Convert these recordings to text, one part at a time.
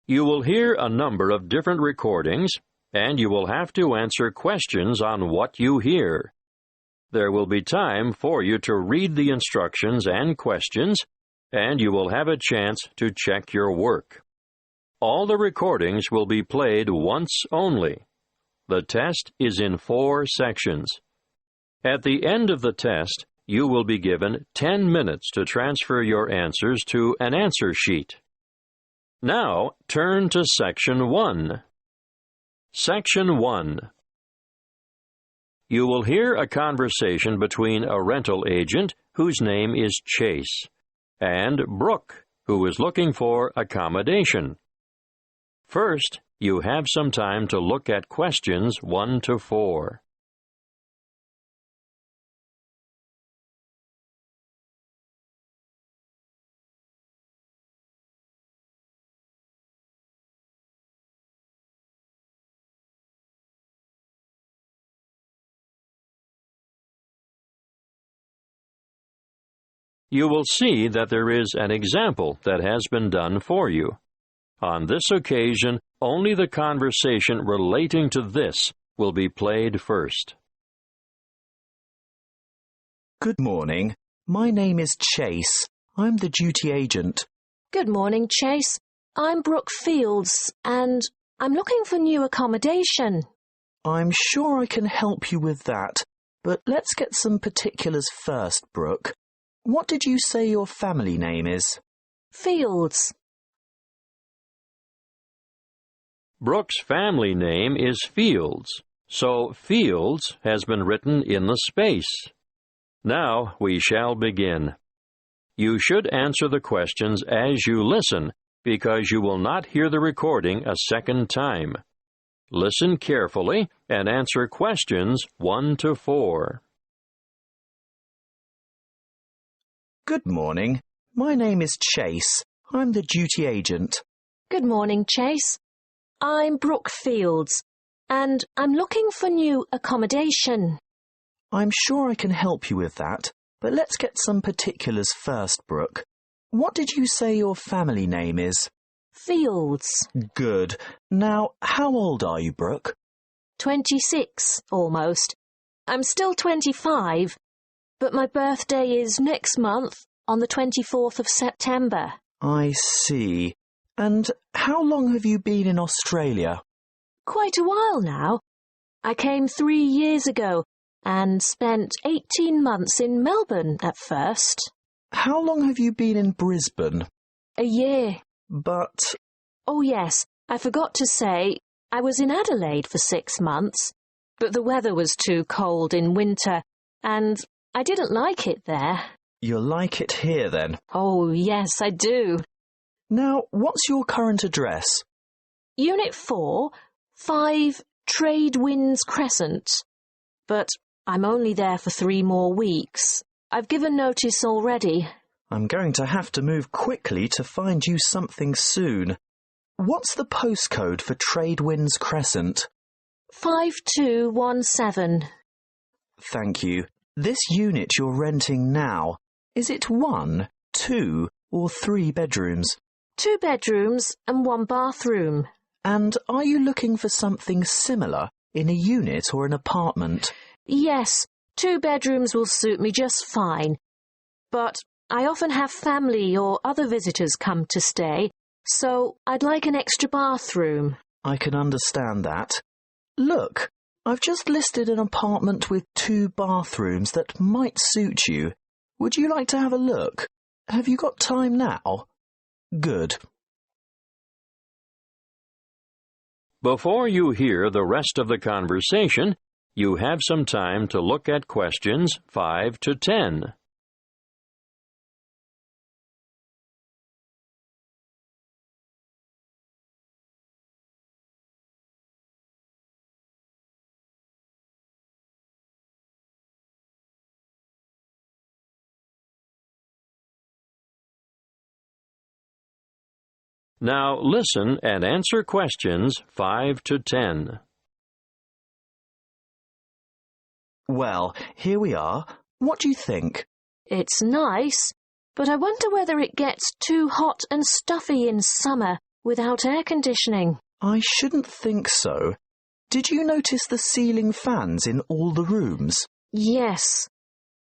You will hear a number of different recordings, and you will have to answer questions on what you hear. There will be time for you to read the instructions and questions, and you will have a chance to check your work. All the recordings will be played once only. The test is in 4 sections. At the end of the test, you will be given 10 minutes to transfer your answers to an answer sheet. Now, turn to Section 1. Section 1. You will hear a conversation between a rental agent, whose name is Chase, and Brooke, who is looking for accommodation. First, you have some time to look at questions 1 to 4. You will see that there is an example that has been done for you. On this occasion, only the conversation relating to this will be played first. Good morning. My name is Chase. I'm the duty agent. Good morning, Chase. I'm Brooke Fields, and I'm looking for new accommodation. I'm sure I can help you with that, but let's get some particulars first, Brooke. What did you say your family name is? Fields. Brooke's family name is Fields, so Fields has been written in the space. Now we shall begin. You should answer the questions as you listen, because you will not hear the recording a second time. Listen carefully and answer questions 1 to 4. Good morning. My name is Chase. I'm the duty agent. Good morning, Chase. I'm Brooke Fields, and I'm looking for new accommodation. I'm sure I can help you with that, but let's get some particulars first, Brooke. What did you say your family name is? Fields. Good. Now, how old are you, Brooke? 26, almost. I'm still 25, but my birthday is next month, on the 24th of September. I see. And how long have you been in Australia? Quite a while now. I came 3 years ago and spent 18 months in Melbourne at first. How long have you been in Brisbane? A year. But... Oh yes, I forgot to say, I was in Adelaide for 6 months, but the weather was too cold in winter, and I didn't like it there. You like it here, then? Oh, yes, I do. Now, what's your current address? Unit 4, 5 Trade Winds Crescent. But I'm only there for 3 more weeks. I've given notice already. I'm going to have to move quickly to find you something soon. What's the postcode for Trade Winds Crescent? 5217. Thank you. This unit you're renting now, is it 1, 2, or 3 bedrooms? 2 bedrooms and 1 bathroom. And are you looking for something similar in a unit or an apartment? Yes, 2 bedrooms will suit me just fine. But I often have family or other visitors come to stay, so I'd like an extra bathroom. I can understand that. Look, I've just listed an apartment with 2 bathrooms that might suit you. Would you like to have a look? Have you got time now? Good. Before you hear the rest of the conversation, you have some time to look at questions 5 to 10. Now listen and answer questions 5 to 10. Well, here we are. What do you think? It's nice, but I wonder whether it gets too hot and stuffy in summer without air conditioning. I shouldn't think so. Did you notice the ceiling fans in all the rooms? Yes,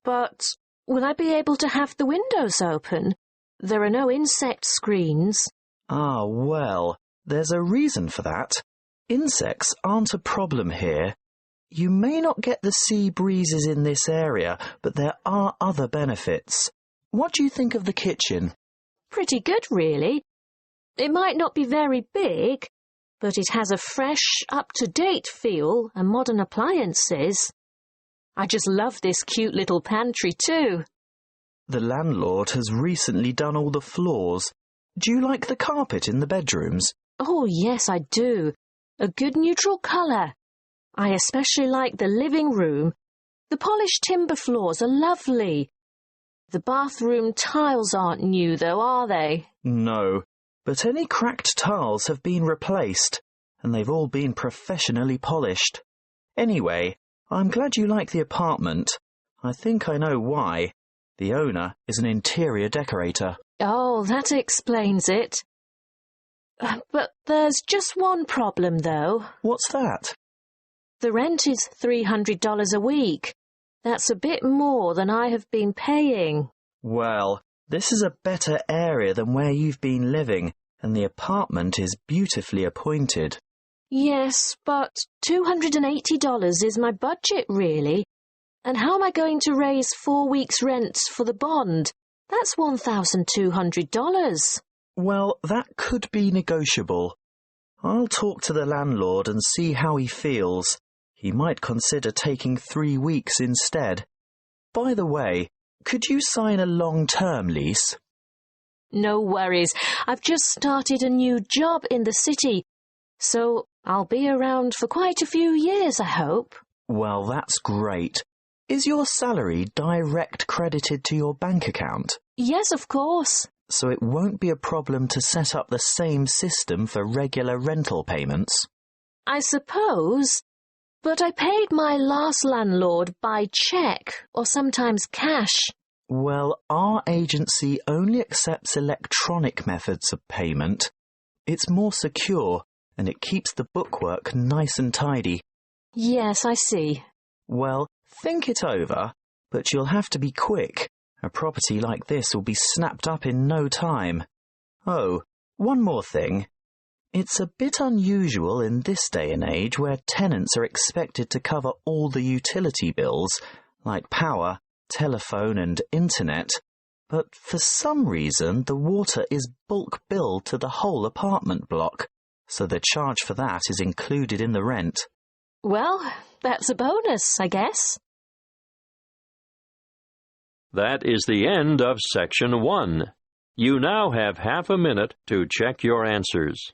but will I be able to have the windows open? There are no insect screens. Ah, well, there's a reason for that. Insects aren't a problem here. You may not get the sea breezes in this area, but there are other benefits. What do you think of the kitchen? Pretty good, really. It might not be very big, but it has a fresh, up-to-date feel and modern appliances. I just love this cute little pantry too. The landlord has recently done all the floors. Do you like the carpet in the bedrooms? Oh, yes, I do. A good neutral colour. I especially like the living room. The polished timber floors are lovely. The bathroom tiles aren't new, though, are they? No, but any cracked tiles have been replaced, and they've all been professionally polished. Anyway, I'm glad you like the apartment. I think I know why. The owner is an interior decorator. Oh, that explains it. But there's just one problem, though. What's that? The rent is $300 a week. That's a bit more than I have been paying. Well, this is a better area than where you've been living, and the apartment is beautifully appointed. Yes, but $280 is my budget, really. And how am I going to raise 4 weeks' rent for the bond? That's $1,200. Well, that could be negotiable. I'll talk to the landlord and see how he feels. He might consider taking 3 weeks instead. By the way, could you sign a long-term lease? No worries. I've just started a new job in the city, so I'll be around for quite a few years, I hope. Well, that's great. Is your salary direct credited to your bank account? Yes, of course. So it won't be a problem to set up the same system for regular rental payments? I suppose. But I paid my last landlord by cheque or sometimes cash. Well, our agency only accepts electronic methods of payment. It's more secure and it keeps the bookwork nice and tidy. Yes, I see. Well, think it over, but you'll have to be quick. A property like this will be snapped up in no time. Oh, one more thing. It's a bit unusual in this day and age where tenants are expected to cover all the utility bills, like power, telephone and internet, but for some reason the water is bulk billed to the whole apartment block, so the charge for that is included in the rent. Well, that's a bonus, I guess. That is the end of Section 1. You now have half a minute to check your answers.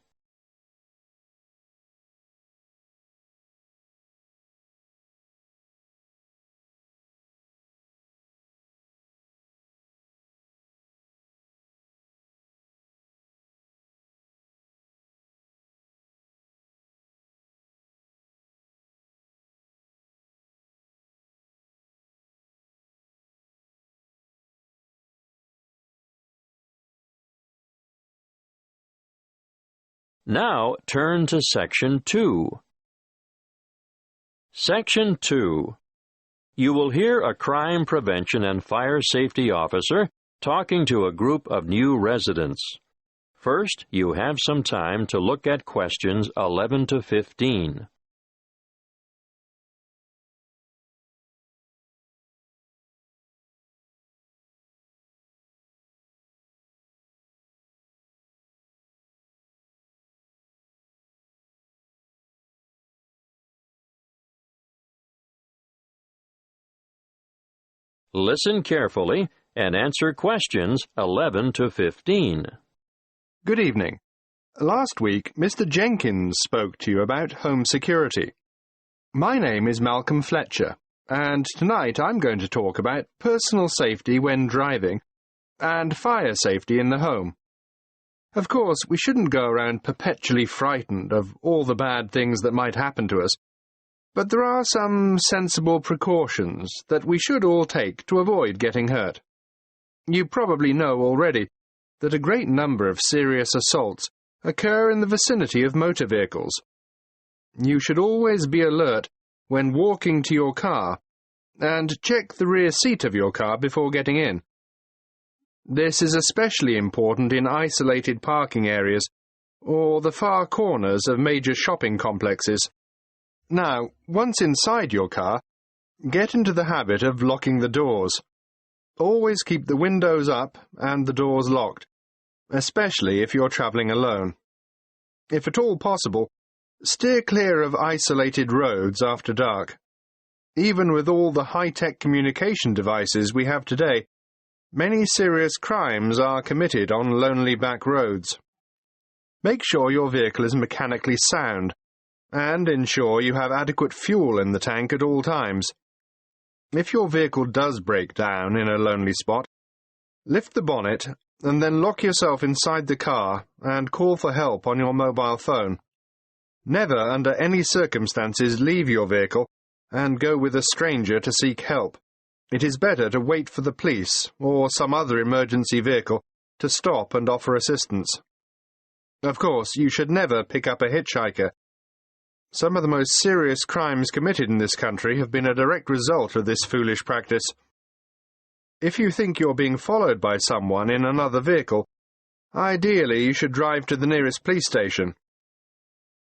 Now turn to Section 2. Section 2. You will hear a crime prevention and fire safety officer talking to a group of new residents. First, you have some time to look at questions 11 to 15. Listen carefully and answer questions 11 to 15. Good evening. Last week, Mr. Jenkins spoke to you about home security. My name is Malcolm Fletcher, and tonight I'm going to talk about personal safety when driving and fire safety in the home. Of course, we shouldn't go around perpetually frightened of all the bad things that might happen to us, but there are some sensible precautions that we should all take to avoid getting hurt. You probably know already that a great number of serious assaults occur in the vicinity of motor vehicles. You should always be alert when walking to your car and check the rear seat of your car before getting in. This is especially important in isolated parking areas or the far corners of major shopping complexes. Now, once inside your car, get into the habit of locking the doors. Always keep the windows up and the doors locked, especially if you're travelling alone. If at all possible, steer clear of isolated roads after dark. Even with all the high-tech communication devices we have today, many serious crimes are committed on lonely back roads. Make sure your vehicle is mechanically sound, and ensure you have adequate fuel in the tank at all times. If your vehicle does break down in a lonely spot, lift the bonnet and then lock yourself inside the car and call for help on your mobile phone. Never, under any circumstances, leave your vehicle and go with a stranger to seek help. It is better to wait for the police or some other emergency vehicle to stop and offer assistance. Of course, you should never pick up a hitchhiker. Some of the most serious crimes committed in this country have been a direct result of this foolish practice. If you think you're being followed by someone in another vehicle, ideally you should drive to the nearest police station.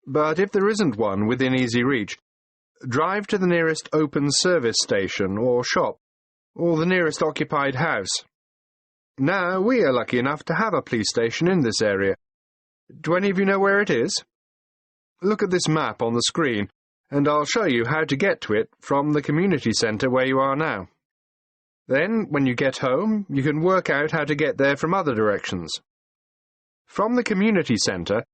But if there isn't one within easy reach, drive to the nearest open service station or shop, or the nearest occupied house. Now, we are lucky enough to have a police station in this area. Do any of you know where it is? Look at this map on the screen, and I'll show you how to get to it from the community centre where you are now. Then, when you get home, you can work out how to get there from other directions. From the community centre,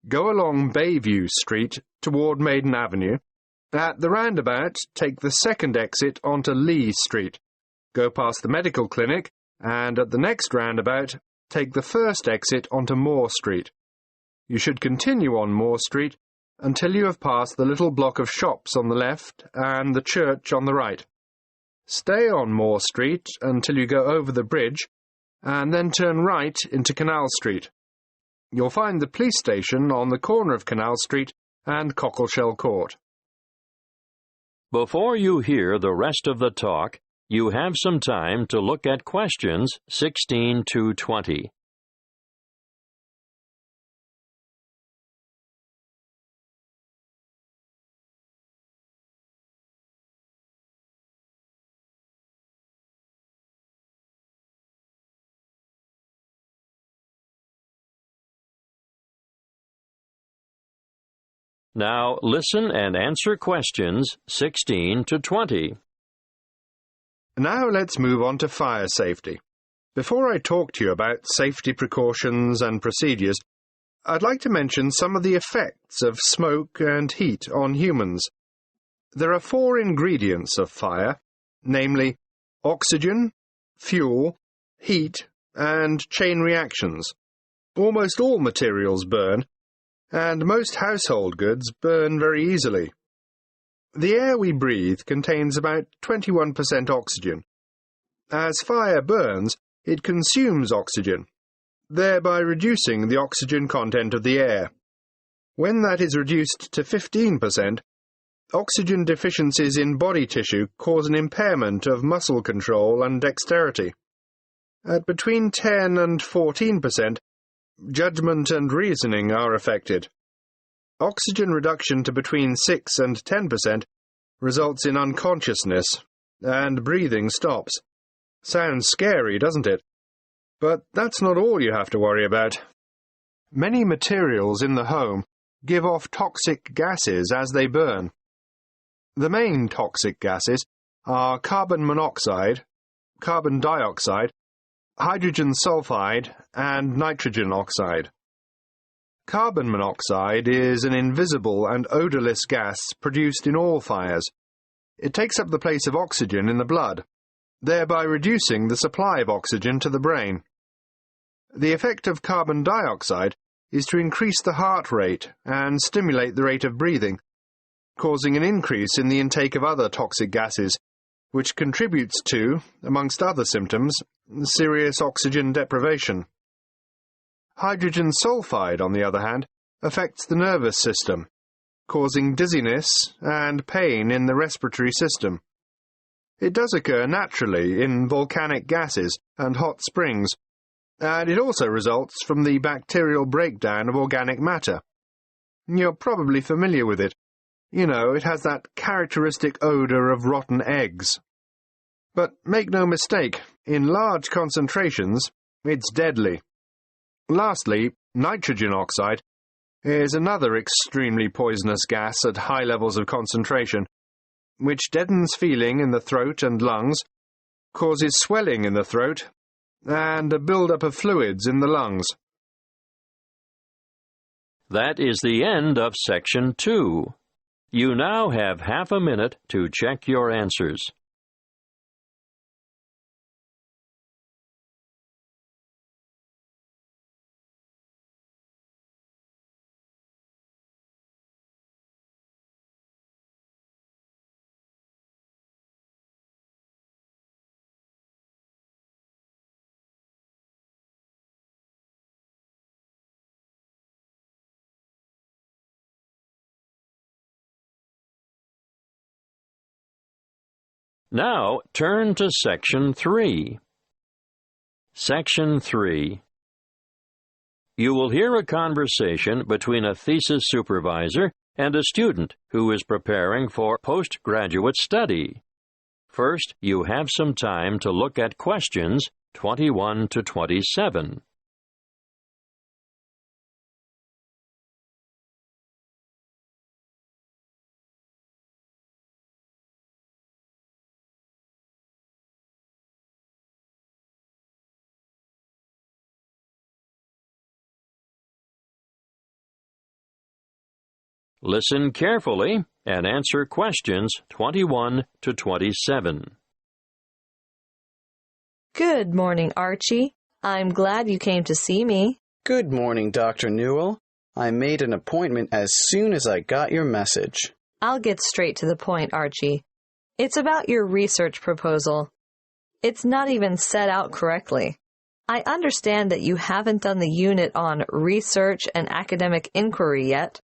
go along Bayview Street toward Maiden Avenue. At the roundabout, take the second exit onto Lee Street. Go past the medical clinic, and at the next roundabout, take the first exit onto Moore Street. You should continue on Moore Street until you have passed the little block of shops on the left and the church on the right. Stay on Moore Street until you go over the bridge, and then turn right into Canal Street. You'll find the police station on the corner of Canal Street and Cockleshell Court. Before you hear the rest of the talk, you have some time to look at questions 16 to 20. Now listen and answer questions 16 to 20. Now let's move on to fire safety. Before I talk to you about safety precautions and procedures, I'd like to mention some of the effects of smoke and heat on humans. There are 4 ingredients of fire, namely oxygen, fuel, heat, and chain reactions. Almost all materials burn, and most household goods burn very easily. The air we breathe contains about 21% oxygen. As fire burns, it consumes oxygen, thereby reducing the oxygen content of the air. When that is reduced to 15%, oxygen deficiencies in body tissue cause an impairment of muscle control and dexterity. At between 10 and 14%, judgment and reasoning are affected. Oxygen reduction to between 6 and 10% results in unconsciousness, and breathing stops. Sounds scary, doesn't it? But that's not all you have to worry about. Many materials in the home give off toxic gases as they burn. The main toxic gases are carbon monoxide, carbon dioxide, hydrogen sulfide, and nitrogen oxide. Carbon monoxide is an invisible and odorless gas produced in all fires. It takes up the place of oxygen in the blood, thereby reducing the supply of oxygen to the brain. The effect of carbon dioxide is to increase the heart rate and stimulate the rate of breathing, causing an increase in the intake of other toxic gases, which contributes to, amongst other symptoms, serious oxygen deprivation. Hydrogen sulfide, on the other hand, affects the nervous system, causing dizziness and pain in the respiratory system. It does occur naturally in volcanic gases and hot springs, and it also results from the bacterial breakdown of organic matter. You're probably familiar with it. You know, it has that characteristic odour of rotten eggs. But make no mistake, in large concentrations, it's deadly. Lastly, nitrogen oxide is another extremely poisonous gas at high levels of concentration, which deadens feeling in the throat and lungs, causes swelling in the throat, and a build-up of fluids in the lungs. That is the end of Section 2. You now have half a minute to check your answers. Now, turn to Section 3. Section 3. You will hear a conversation between a thesis supervisor and a student who is preparing for postgraduate study. First, you have some time to look at questions 21 to 27. Listen carefully and answer questions 21 to 27. Good morning, Archie. I'm glad you came to see me. Good morning, Dr. Newell. I made an appointment as soon as I got your message. I'll get straight to the point, Archie. It's about your research proposal. It's not even set out correctly. I understand that you haven't done the unit on research and academic inquiry yet,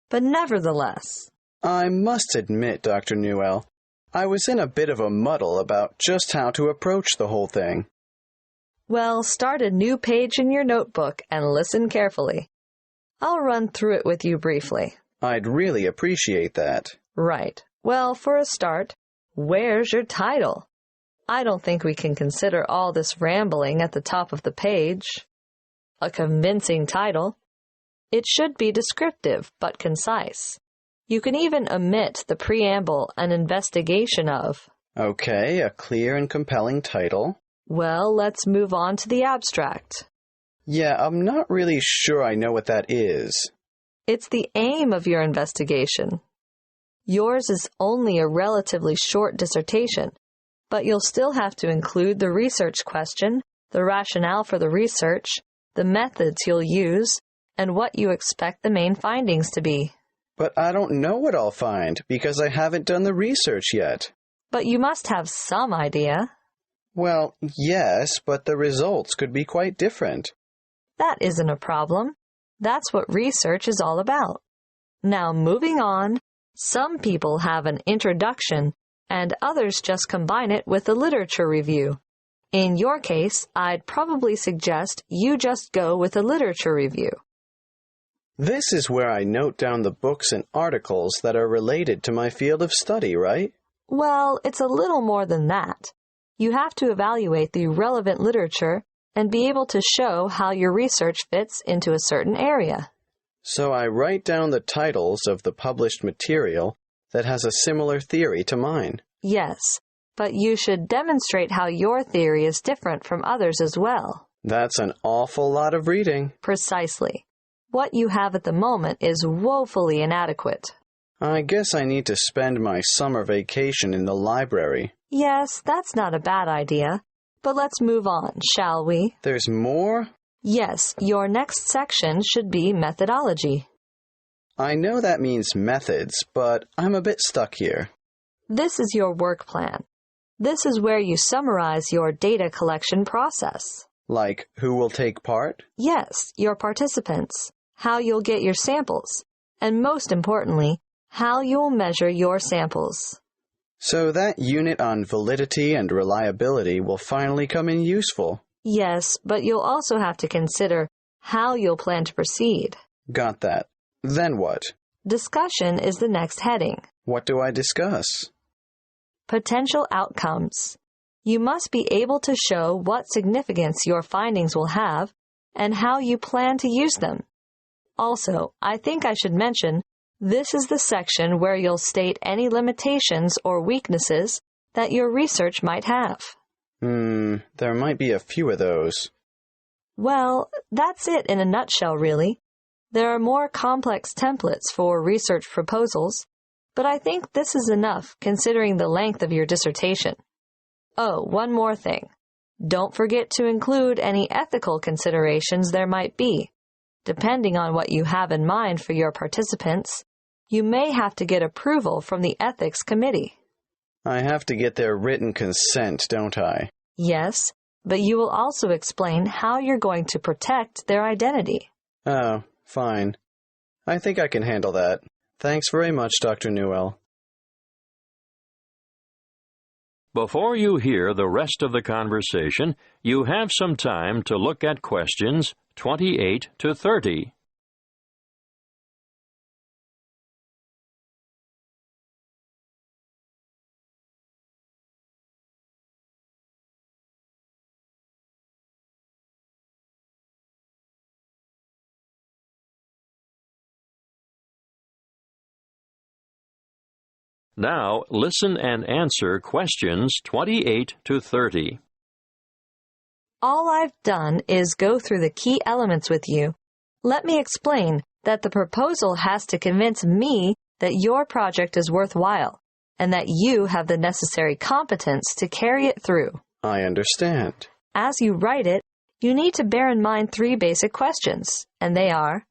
but nevertheless. I must admit, Dr. Newell, I was in a bit of a muddle about just how to approach the whole thing. Well, start a new page in your notebook and listen carefully. I'll run through it with you briefly. I'd really appreciate that. Right. Well, for a start, where's your title? I don't think we can consider all this rambling at the top of the page. A convincing title. It should be descriptive, but concise. You can even omit the preamble and investigation of. Okay, a clear and compelling title. Well, let's move on to the abstract. Yeah, I'm not really sure I know what that is. It's the aim of your investigation. Yours is only a relatively short dissertation, but you'll still have to include the research question, the rationale for the research, the methods you'll use, and what you expect the main findings to be. But I don't know what I'll find because I haven't done the research yet. But you must have some idea. Well, yes, but the results could be quite different. That isn't a problem. That's what research is all about. Now, moving on, some people have an introduction, and others just combine it with a literature review. In your case, I'd probably suggest you just go with a literature review. This is where I note down the books and articles that are related to my field of study, right? Well, it's a little more than that. You have to evaluate the relevant literature and be able to show how your research fits into a certain area. So I write down the titles of the published material that has a similar theory to mine. Yes, but you should demonstrate how your theory is different from others as well. That's an awful lot of reading. Precisely. What you have at the moment is woefully inadequate. I guess I need to spend my summer vacation in the library. Yes, that's not a bad idea. But let's move on, shall we? There's more? Yes, your next section should be methodology. I know that means methods, but I'm a bit stuck here. This is your work plan. This is where you summarize your data collection process. Like who will take part? Yes, your participants, how you'll get your samples, and most importantly, how you'll measure your samples. So that unit on validity and reliability will finally come in useful. Yes, but you'll also have to consider how you'll plan to proceed. Got that. Then what? Discussion is the next heading. What do I discuss? Potential outcomes. You must be able to show what significance your findings will have and how you plan to use them. Also, I think I should mention, this is the section where you'll state any limitations or weaknesses that your research might have. There might be a few of those. Well, that's it in a nutshell, really. There are more complex templates for research proposals, but I think this is enough considering the length of your dissertation. Oh, one more thing. Don't forget to include any ethical considerations there might be. Depending on what you have in mind for your participants, you may have to get approval from the ethics committee. I have to get their written consent, don't I? Yes, but you will also explain how you're going to protect their identity. Oh, fine. I think I can handle that. Thanks very much, Dr. Newell. Before you hear the rest of the conversation, you have some time to look at questions 28 to 30. Now, listen and answer questions 28 to 30. All I've done is go through the key elements with you. Let me explain that the proposal has to convince me that your project is worthwhile and that you have the necessary competence to carry it through. I understand. As you write it, you need to bear in mind 3 basic questions, and they are,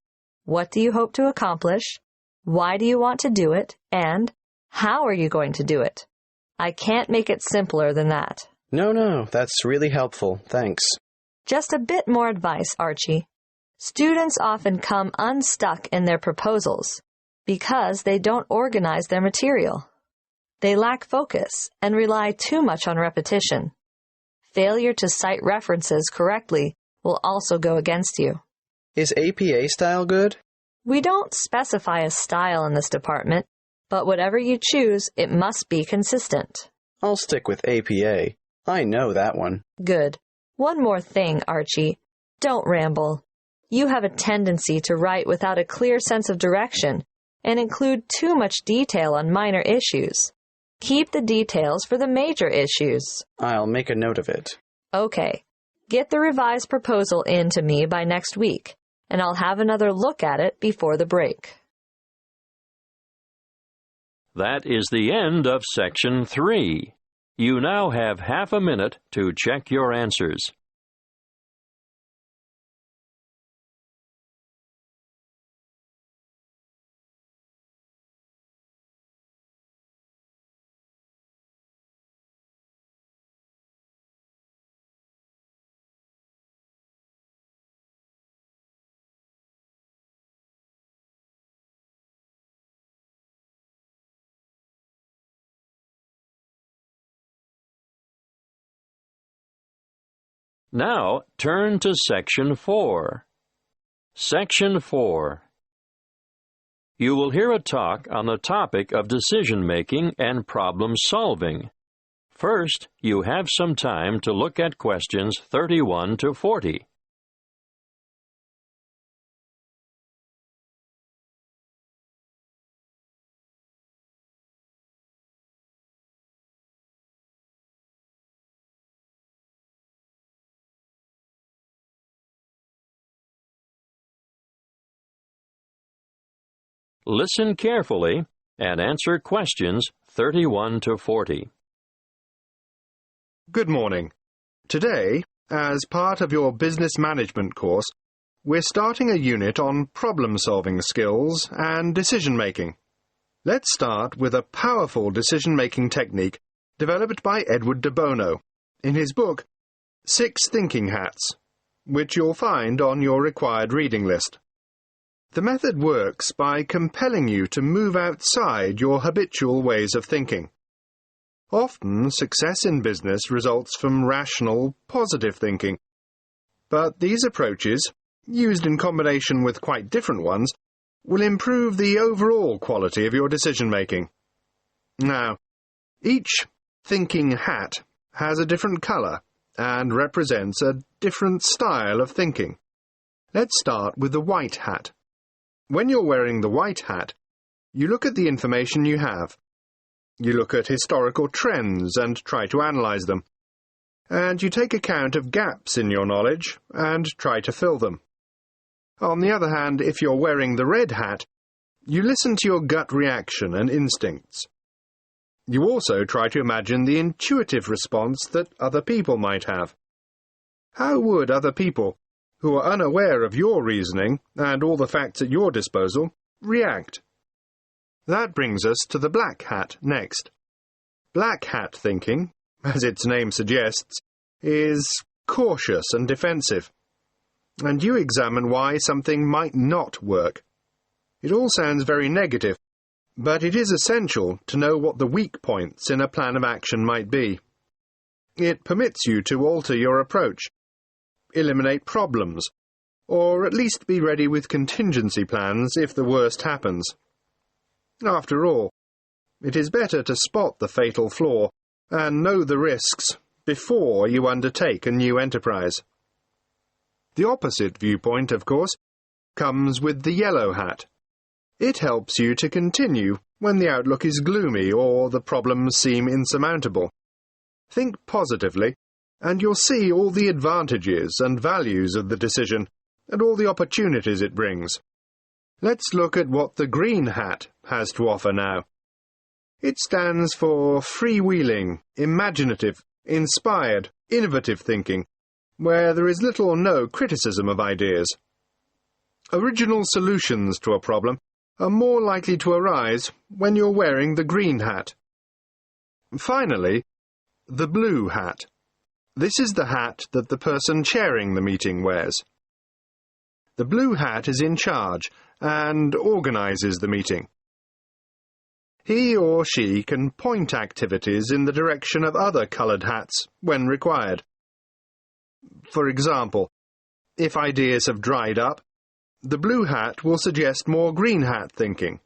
what do you hope to accomplish? Why do you want to do it? And how are you going to do it? I can't make it simpler than that. No, that's really helpful. Thanks. Just a bit more advice, Archie. Students often come unstuck in their proposals because they don't organize their material. They lack focus and rely too much on repetition. Failure to cite references correctly will also go against you. Is APA style good? We don't specify a style in this department, but whatever you choose, it must be consistent. I'll stick with APA. I know that one. Good. One more thing, Archie. Don't ramble. You have a tendency to write without a clear sense of direction and include too much detail on minor issues. Keep the details for the major issues. I'll make a note of it. Okay. Get the revised proposal in to me by next week, and I'll have another look at it before the break. That is the end of Section 3. You now have half a minute to check your answers. Now, turn to Section 4. Section 4. You will hear a talk on the topic of decision-making and problem-solving. First, you have some time to look at questions 31 to 40. Listen carefully and answer questions 31 to 40. Good morning. Today, as part of your business management course, we're starting a unit on problem-solving skills and decision-making. Let's start with a powerful decision-making technique developed by Edward de Bono in his book, 6 Thinking Hats, which you'll find on your required reading list. The method works by compelling you to move outside your habitual ways of thinking. Often, success in business results from rational, positive thinking, but these approaches, used in combination with quite different ones, will improve the overall quality of your decision-making. Now, each thinking hat has a different colour and represents a different style of thinking. Let's start with the white hat. When you're wearing the white hat, you look at the information you have. You look at historical trends and try to analyse them. And you take account of gaps in your knowledge and try to fill them. On the other hand, if you're wearing the red hat, you listen to your gut reaction and instincts. You also try to imagine the intuitive response that other people might have. How would other people, who are unaware of your reasoning and all the facts at your disposal, react? That brings us to the black hat next. Black hat thinking, as its name suggests, is cautious and defensive, and you examine why something might not work. It all sounds very negative, but it is essential to know what the weak points in a plan of action might be. It permits you to alter your approach, eliminate problems, or at least be ready with contingency plans if the worst happens. After all, it is better to spot the fatal flaw and know the risks before you undertake a new enterprise. The opposite viewpoint, of course, comes with the yellow hat. It helps you to continue when the outlook is gloomy or the problems seem insurmountable. Think positively, and you'll see all the advantages and values of the decision and all the opportunities it brings. Let's look at what the green hat has to offer now. It stands for freewheeling, imaginative, inspired, innovative thinking, where there is little or no criticism of ideas. Original solutions to a problem are more likely to arise when you're wearing the green hat. Finally, the blue hat. This is the hat that the person chairing the meeting wears. The blue hat is in charge and organises the meeting. He or she can point activities in the direction of other coloured hats when required. For example, if ideas have dried up, the blue hat will suggest more green hat thinking.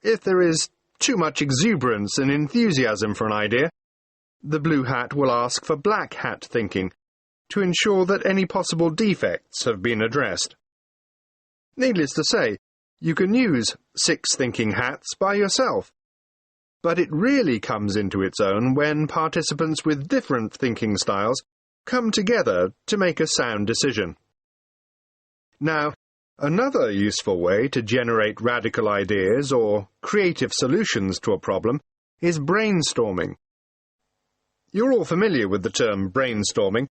If there is too much exuberance and enthusiasm for an idea, the blue hat will ask for black hat thinking to ensure that any possible defects have been addressed. Needless to say, you can use 6 thinking hats by yourself, but it really comes into its own when participants with different thinking styles come together to make a sound decision. Now, another useful way to generate radical ideas or creative solutions to a problem is brainstorming. You're all familiar with the term brainstorming,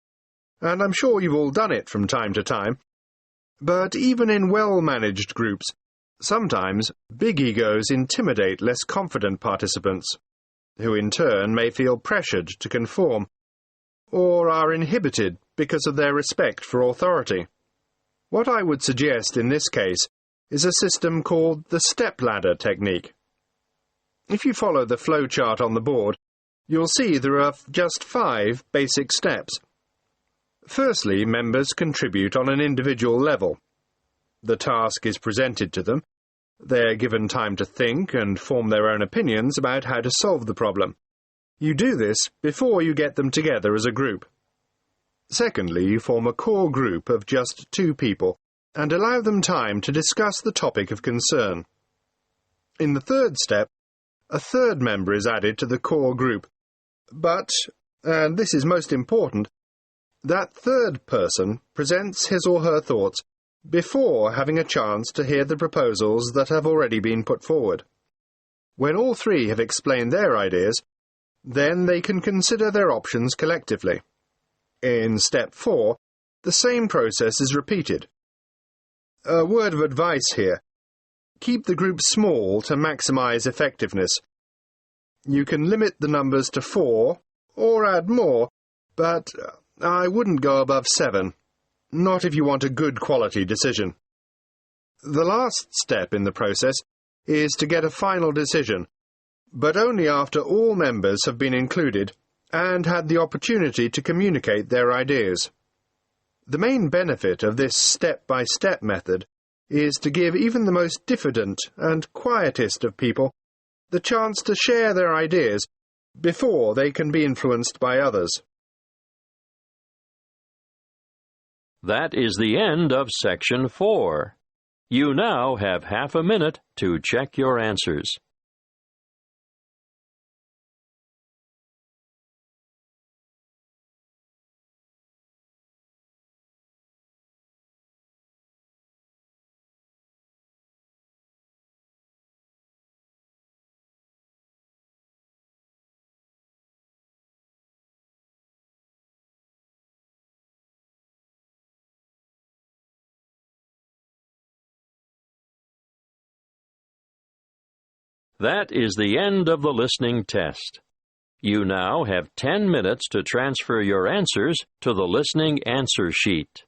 and I'm sure you've all done it from time to time. But even in well-managed groups, sometimes big egos intimidate less confident participants, who in turn may feel pressured to conform, or are inhibited because of their respect for authority. What I would suggest in this case is a system called the step-ladder technique. If you follow the flowchart on the board, you'll see there are just 5 basic steps. Firstly, members contribute on an individual level. The task is presented to them. They're given time to think and form their own opinions about how to solve the problem. You do this before you get them together as a group. Secondly, you form a core group of just 2 people and allow them time to discuss the topic of concern. In the third step, a third member is added to the core group, but, and this is most important, that third person presents his or her thoughts before having a chance to hear the proposals that have already been put forward. When all 3 have explained their ideas, then they can consider their options collectively. In step 4, the same process is repeated. A word of advice here. Keep the group small to maximize effectiveness. You can limit the numbers to 4, or add more, but I wouldn't go above 7. not if you want a good quality decision. The last step in the process is to get a final decision, but only after all members have been included and had the opportunity to communicate their ideas. The main benefit of this step-by-step method is to give even the most diffident and quietest of people the chance to share their ideas before they can be influenced by others. That is the end of Section 4. You now have half a minute to check your answers. That is the end of the listening test. You now have 10 minutes to transfer your answers to the listening answer sheet.